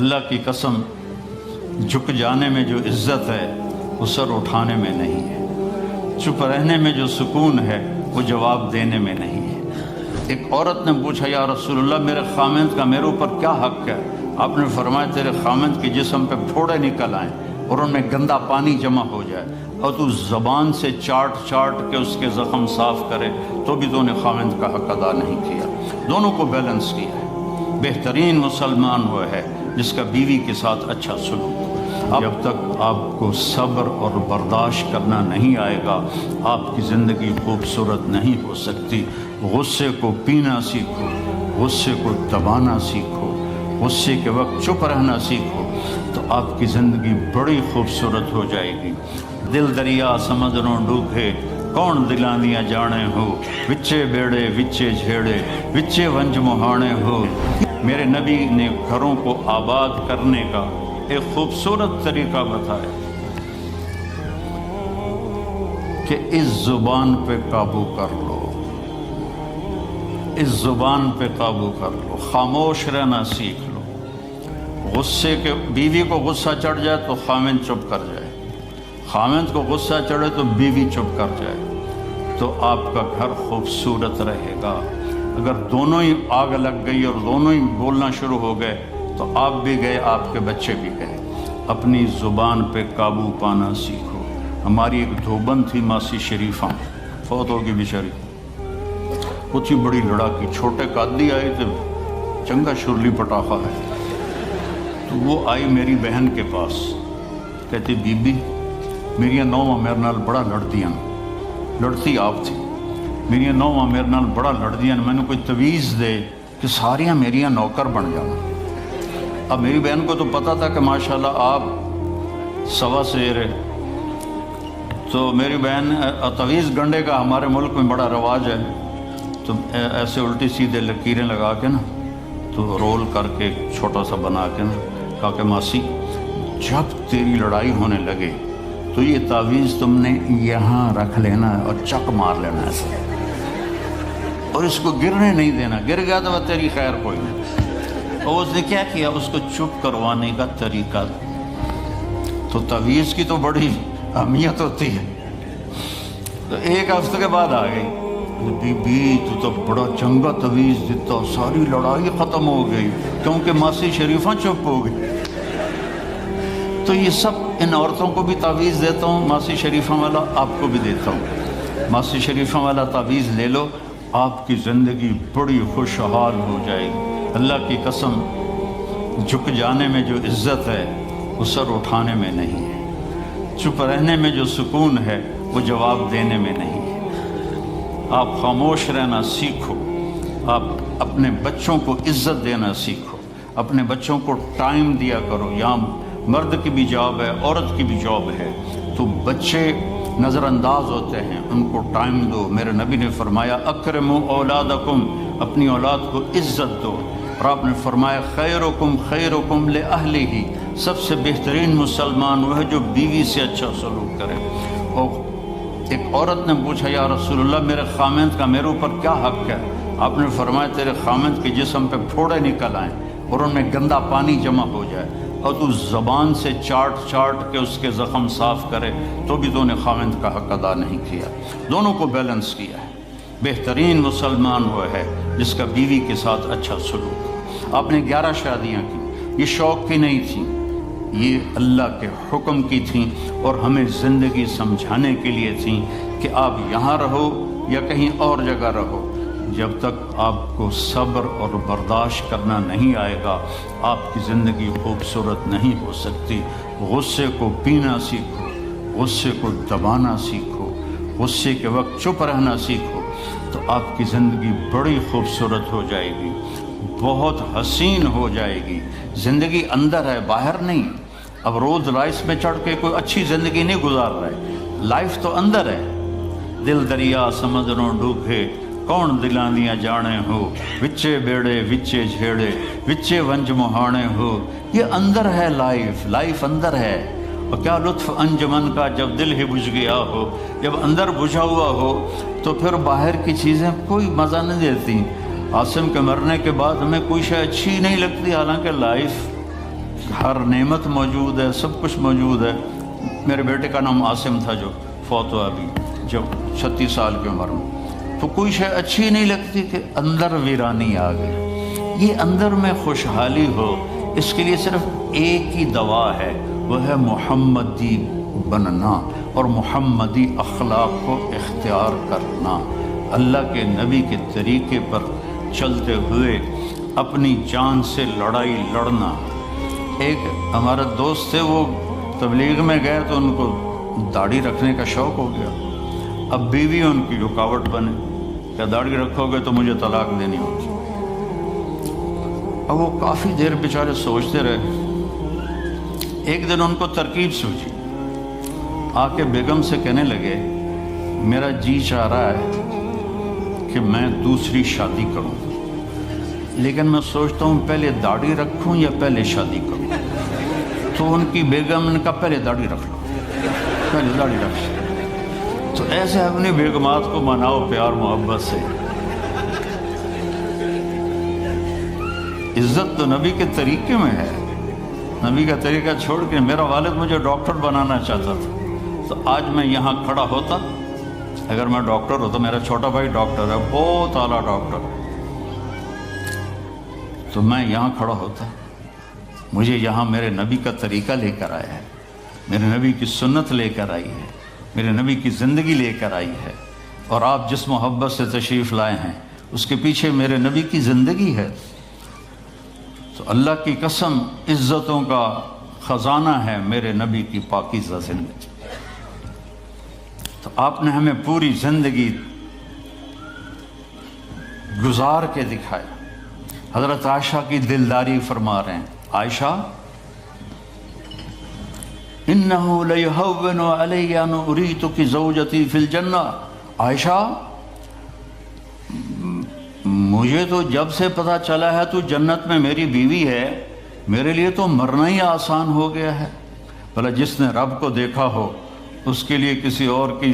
اللہ کی قسم، جھک جانے میں جو عزت ہے وہ سر اٹھانے میں نہیں ہے، چپ رہنے میں جو سکون ہے وہ جواب دینے میں نہیں ہے۔ ایک عورت نے پوچھا یا رسول اللہ میرے خامند کا میرے اوپر کیا حق ہے؟ آپ نے فرمایا تیرے خامند کے جسم پہ پھوڑے نکل آئیں اور ان میں گندا پانی جمع ہو جائے اور تو زبان سے چاٹ چاٹ کے اس کے زخم صاف کرے تو بھی تو نے خامند کا حق ادا نہیں کیا۔ دونوں کو بیلنس کیا ہے۔ بہترین مسلمان وہ ہے جس کا بیوی کے ساتھ اچھا سلوک۔ جب تک آپ کو صبر اور برداشت کرنا نہیں آئے گا آپ کی زندگی خوبصورت نہیں ہو سکتی۔ غصے کو پینا سیکھو، غصے کو دبانا سیکھو، غصے کے وقت چپ رہنا سیکھو تو آپ کی زندگی بڑی خوبصورت ہو جائے گی۔ دل دریا سمندروں ڈوبے کون دلاندیاں جانے ہو، وچے بیڑے وچے جھیڑے وچے ونج مہانے ہو۔ میرے نبی نے گھروں کو آباد کرنے کا ایک خوبصورت طریقہ بتایا کہ اس زبان پہ قابو کر لو، اس زبان پہ قابو کر لو، خاموش رہنا سیکھ لو۔ غصے کے بیوی کو غصہ چڑھ جائے تو خامند چپ کر جائے، خامند کو غصہ چڑھے تو بیوی چپ کر جائے تو آپ کا گھر خوبصورت رہے گا۔ اگر دونوں ہی آگ لگ گئی اور دونوں ہی بولنا شروع ہو گئے تو آپ بھی گئے، آپ کے بچے بھی گئے۔ اپنی زبان پہ قابو پانا سیکھو۔ ہماری ایک دھوبن تھی ماسی شریفہ، فوت ہوگی بیچاری، وہ تھی بڑی لڑاکی، چھوٹے قادی آئے تھے، چنگا شرلی پٹاخہ ہے، تو وہ آئی میری بہن کے پاس، کہتی بی بی میری نوواں میرے نال بڑا لڑدیاں، لڑتی آپ تھی، میری نوواں میرے نال بڑا لڑدیاں، میں نے کوئی تویز دے کہ ساریاں میریاں نوکر بن جانا۔ اب میری بہن کو تو پتہ تھا کہ ماشاءاللہ آپ سوا سیر ہے، تو میری بہن تویز گنڈے کا ہمارے ملک میں بڑا رواج ہے، تو ایسے الٹی سیدھے لکیریں لگا کے نا تو رول کر کے چھوٹا سا بنا کے نا کہا کہ ماسی جب تیری لڑائی ہونے لگے تو یہ تعویذ تم نے یہاں رکھ لینا اور چک مار لینا ایسے، اور اس کو گرنے نہیں دینا، گر گیا تو وہ تیری خیر کوئی نہیں۔ اور اس نے کیا کیا، اس کو چپ کروانے کا طریقہ، تو تعویذ کی تو بڑی اہمیت ہوتی ہے۔ تو ایک ہفتے کے بعد آ گئی، بی بی تو بڑا چنگا تعویذ دیتا، ساری لڑائی ختم ہو گئی کیونکہ ماسی شریفہ چپ ہو گئی۔ تو یہ سب ان عورتوں کو بھی تعویذ دیتا ہوں، ماسی شریفہ والا آپ کو بھی دیتا ہوں۔ ماسی شریفہ والا تعویذ لے لو، آپ کی زندگی بڑی خوشحال ہو جائے گی۔ اللہ کی قسم، جھک جانے میں جو عزت ہے وہ سر اٹھانے میں نہیں ہے، چپ رہنے میں جو سکون ہے وہ جواب دینے میں نہیں ہے۔ آپ خاموش رہنا سیکھو، آپ اپنے بچوں کو عزت دینا سیکھو، اپنے بچوں کو ٹائم دیا کرو۔ یہاں مرد کی بھی جاب ہے، عورت کی بھی جاب ہے، تو بچے نظر انداز ہوتے ہیں، ان کو ٹائم دو۔ میرے نبی نے فرمایا اکرموا اولادکم، اپنی اولاد کو عزت دو، اور آپ نے فرمایا خیرکم خیرکم لأہلہ، سب سے بہترین مسلمان وہ ہے جو بیوی سے اچھا سلوک کرے۔ اور ایک عورت نے پوچھا یا رسول اللہ میرے خامند کا میرے اوپر کیا حق ہے؟ آپ نے فرمایا تیرے خامند کے جسم پہ پھوڑے نکل آئیں اور ان میں گندا پانی جمع ہو جائے اور تو زبان سے چاٹ چاٹ کے اس کے زخم صاف کرے تو بھی تو نے خامند کا حق ادا نہیں کیا۔ دونوں کو بیلنس کیا ہے۔ بہترین مسلمان وہ ہے جس کا بیوی کے ساتھ اچھا سلوک۔ آپ نے 11 شادیاں کی، یہ شوق کی نہیں تھیں، یہ اللہ کے حکم کی تھیں اور ہمیں زندگی سمجھانے کے لیے تھیں کہ آپ یہاں رہو یا کہیں اور جگہ رہو، جب تک آپ کو صبر اور برداشت کرنا نہیں آئے گا آپ کی زندگی خوبصورت نہیں ہو سکتی۔ غصے کو پینا سیکھو، غصے کو دبانا سیکھو، غصے کے وقت چپ رہنا سیکھو تو آپ کی زندگی بڑی خوبصورت ہو جائے گی، بہت حسین ہو جائے گی۔ زندگی اندر ہے، باہر نہیں۔ اب روز رائس میں چڑھ کے کوئی اچھی زندگی نہیں گزار رہے، لائف تو اندر ہے۔ دل دریا سمندروں ڈوبے کون دلاندیاں جانے ہو، وچے بیڑے وچے جھیڑے وچے ونج مہانے ہو۔ یہ اندر ہے، لائف اندر ہے۔ اور کیا لطف انجمن کا جب دل ہی بجھ گیا ہو، جب اندر بجھا ہوا ہو تو پھر باہر کی چیزیں کوئی مزہ نہیں دیتی۔ عاصم کے مرنے کے بعد ہمیں کوئی شے اچھی نہیں لگتی، حالانکہ لائف ہر نعمت موجود ہے، سب کچھ موجود ہے۔ میرے بیٹے کا نام عاصم تھا جو فوت ہوا ابھی جب 36 سال کی عمر میں، تو کوئی شے اچھی نہیں لگتی کہ اندر ویرانی آ گئی۔ یہ اندر میں خوشحالی ہو، اس کے لیے صرف ایک ہی دوا ہے، وہ ہے محمدی بننا اور محمدی اخلاق کو اختیار کرنا، اللہ کے نبی کے طریقے پر چلتے ہوئے اپنی جان سے لڑائی لڑنا۔ ایک ہمارا دوست تھے، وہ تبلیغ میں گئے تو ان کو داڑھی رکھنے کا شوق ہو گیا۔ اب بیوی ان کی رکاوٹ بنے، کیا داڑھی رکھو گے تو مجھے طلاق دینی ہوگی۔ اب وہ کافی دیر بیچارے سوچتے رہے۔ ایک دن ان کو ترکیب سوچی، آ کے بیگم سے کہنے لگے میرا جی چاہ رہا ہے کہ میں دوسری شادی کروں، لیکن میں سوچتا ہوں پہلے داڑھی رکھوں یا پہلے شادی کروں۔ تو ان کی بیگم نے کہا پہلے داڑھی رکھ لو، پہلے داڑھی رکھ لو۔ تو ایسے اپنی بیگمات کو مناؤ پیار محبت سے۔ عزت تو نبی کے طریقے میں ہے۔ نبی کا طریقہ چھوڑ کے میرا والد مجھے ڈاکٹر بنانا چاہتا تھا، تو آج میں یہاں کھڑا ہوتا، اگر میں ڈاکٹر ہوتا، میرا چھوٹا بھائی ڈاکٹر ہے، بہت اعلیٰ ڈاکٹر، تو میں یہاں کھڑا ہوتا۔ مجھے یہاں میرے نبی کا طریقہ لے کر آیا ہے، میرے نبی کی سنت لے کر آئی ہے، میرے نبی کی زندگی لے کر آئی ہے، اور آپ جس محبت سے تشریف لائے ہیں اس کے پیچھے میرے نبی کی زندگی ہے۔ تو اللہ کی قسم عزتوں کا خزانہ ہے میرے نبی کی پاکیزہ زندگی۔ تو آپ نے ہمیں پوری زندگی گزار کے دکھایا۔ حضرت عائشہ کی دلداری فرما رہے ہیں، عائشہ انہو لیہون علی ان اریتک زوجتی فی الجنہ، عائشہ مجھے تو جب سے پتہ چلا ہے تو جنت میں میری بیوی ہے، میرے لیے تو مرنا ہی آسان ہو گیا ہے۔ بھلا جس نے رب کو دیکھا ہو اس کے لیے کسی اور کی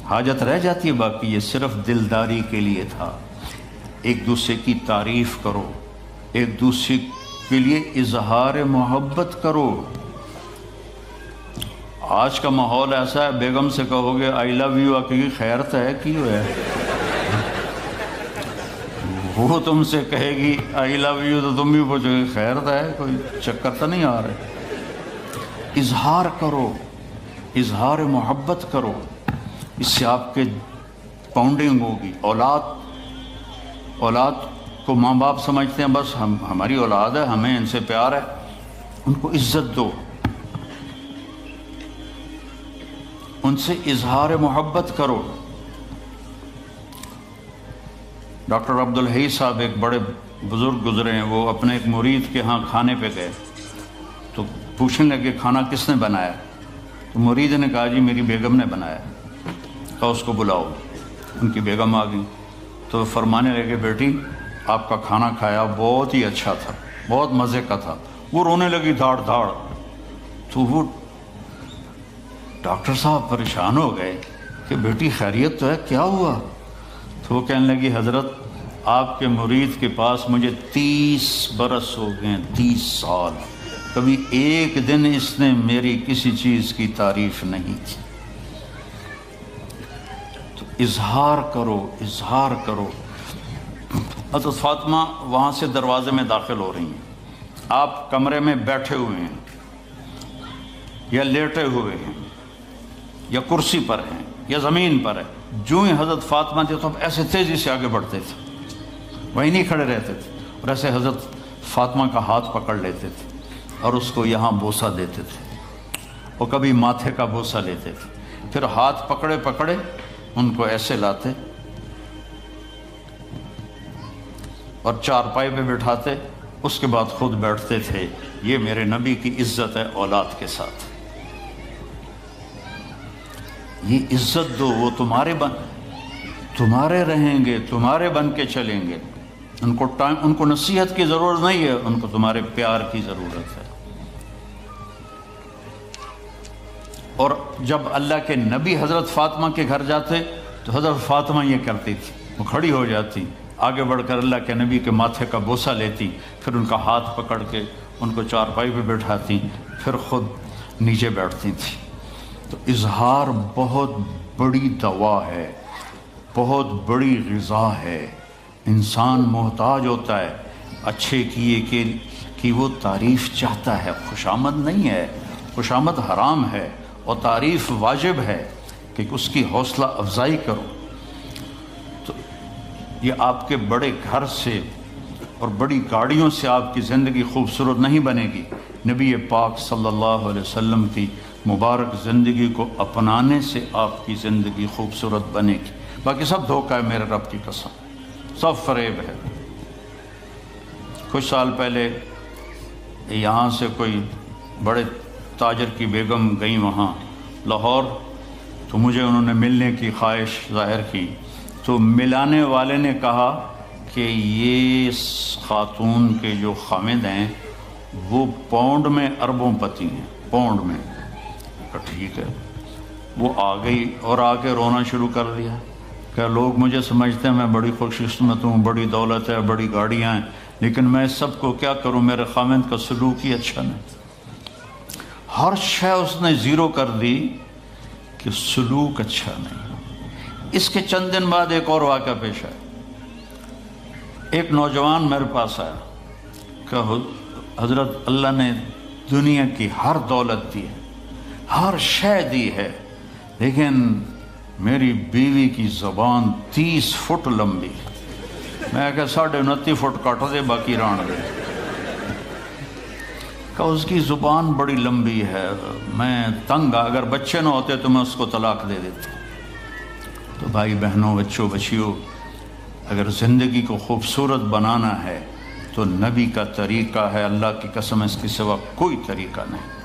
حاجت رہ جاتی ہے؟ باقی یہ صرف دلداری کے لیے تھا۔ ایک دوسرے کی تعریف کرو، ایک دوسرے کے لیے اظہار محبت کرو۔ آج کا ماحول ایسا ہے، بیگم سے کہو گے آئی لو یو، کی خیر تو ہے کیوں ہے، وہ تم سے کہے گی آئی لو یو تو تم بھی پوچھو گے خیر تو ہے، کوئی چکر تو نہیں آ رہے۔ اظہار کرو، اظہار محبت کرو، اس سے آپ کے پاؤنڈنگ ہوگی۔ اولاد کو ماں باپ سمجھتے ہیں بس ہماری اولاد ہے، ہمیں ان سے پیار ہے، ان کو عزت دو، ان سے اظہار محبت کرو۔ ڈاکٹر عبدالحی صاحب ایک بڑے بزرگ گزرے ہیں، وہ اپنے ایک مرید کے ہاں کھانے پہ گئے تو پوچھنے لگے کھانا کس نے بنایا؟ تو مرید نے کہا جی میری بیگم نے بنایا۔ کہا اس کو بلاؤ۔ ان کی بیگم آ گئی تو فرمانے لگے بیٹی آپ کا کھانا کھایا بہت ہی اچھا تھا، بہت مزے کا تھا۔ وہ رونے لگی دھاڑ دھاڑ۔ تو وہ ڈاکٹر صاحب پریشان ہو گئے کہ بیٹی خیریت تو ہے، کیا ہوا؟ تو وہ کہنے لگی حضرت آپ کے مرید کے پاس مجھے 30 برس ہو گئے، 30 سال، کبھی ایک دن اس نے میری کسی چیز کی تعریف نہیں کی۔ تو اظہار کرو، اظہار کرو۔ حضرت فاطمہ وہاں سے دروازے میں داخل ہو رہی ہیں، آپ کمرے میں بیٹھے ہوئے ہیں یا لیٹے ہوئے ہیں یا کرسی پر ہیں یا زمین پر ہے، جو ہی حضرت فاطمہ تھے تو اب ایسے تیزی سے آگے بڑھتے تھے، وہیں نہیں کھڑے رہتے تھے، اور ایسے حضرت فاطمہ کا ہاتھ پکڑ لیتے تھے اور اس کو یہاں بوسہ دیتے تھے، اور کبھی ماتھے کا بوسہ لیتے تھے، پھر ہاتھ پکڑے پکڑے ان کو ایسے لاتے اور چارپائی پہ بٹھاتے، اس کے بعد خود بیٹھتے تھے۔ یہ میرے نبی کی عزت ہے اولاد کے ساتھ۔ یہ عزت دو، وہ تمہارے رہیں گے، تمہارے بن کے چلیں گے۔ ان کو نصیحت کی ضرورت نہیں ہے، ان کو تمہارے پیار کی ضرورت ہے۔ اور جب اللہ کے نبی حضرت فاطمہ کے گھر جاتے تو حضرت فاطمہ یہ کرتی تھی، وہ کھڑی ہو جاتی، آگے بڑھ کر اللہ کے نبی کے ماتھے کا بوسہ لیتی، پھر ان کا ہاتھ پکڑ کے ان کو چارپائی پہ بٹھاتی، پھر خود نیچے بیٹھتی تھیں۔ تو اظہار بہت بڑی دوا ہے، بہت بڑی غذا ہے۔ انسان محتاج ہوتا ہے اچھے کیے کہ وہ تعریف چاہتا ہے، خوشامد نہیں ہے، خوشامد حرام ہے، اور تعریف واجب ہے کہ اس کی حوصلہ افزائی کرو۔ تو یہ آپ کے بڑے گھر سے اور بڑی گاڑیوں سے آپ کی زندگی خوبصورت نہیں بنے گی، نبی پاک صلی اللہ علیہ وسلم کی مبارک زندگی کو اپنانے سے آپ کی زندگی خوبصورت بنے گی۔ باقی سب دھوکہ ہے، میرے رب کی قسم، سب فریب ہے۔ کچھ سال پہلے یہاں سے کوئی بڑے تاجر کی بیگم گئیں وہاں لاہور، تو مجھے انہوں نے ملنے کی خواہش ظاہر کی، تو ملانے والے نے کہا کہ یہ خاتون کے جو خامد ہیں وہ پاؤنڈ میں اربوں پتی ہیں، پاؤنڈ میں۔ ٹھیک ہے، وہ آ گئی اور آ کے رونا شروع کر دیا کہ لوگ مجھے سمجھتے ہیں میں بڑی خوش قسمت ہوں، بڑی دولت ہے، بڑی گاڑیاں ہیں، لیکن میں سب کو کیا کروں، میرے خامد کا سلوک ہی اچھا نہیں۔ ہر شے اس نے زیرو کر دی کہ سلوک اچھا نہیں۔ اس کے چند دن بعد ایک اور واقعہ پیش آیا۔ ایک نوجوان میرے پاس آیا کہ حضرت اللہ نے دنیا کی ہر دولت دی ہے، ہر شے دی ہے، لیکن میری بیوی کی زبان 30 فٹ لمبی، میں کہ 29.5 فٹ کٹ دے باقی ران دے، کہ اس کی زبان بڑی لمبی ہے، میں تنگ، اگر بچے نہ ہوتے تو میں اس کو طلاق دے دیتا۔ تو بھائی بہنوں، بچوں بچیوں، اگر زندگی کو خوبصورت بنانا ہے تو نبی کا طریقہ ہے، اللہ کی قسم اس کے سوا کوئی طریقہ نہیں۔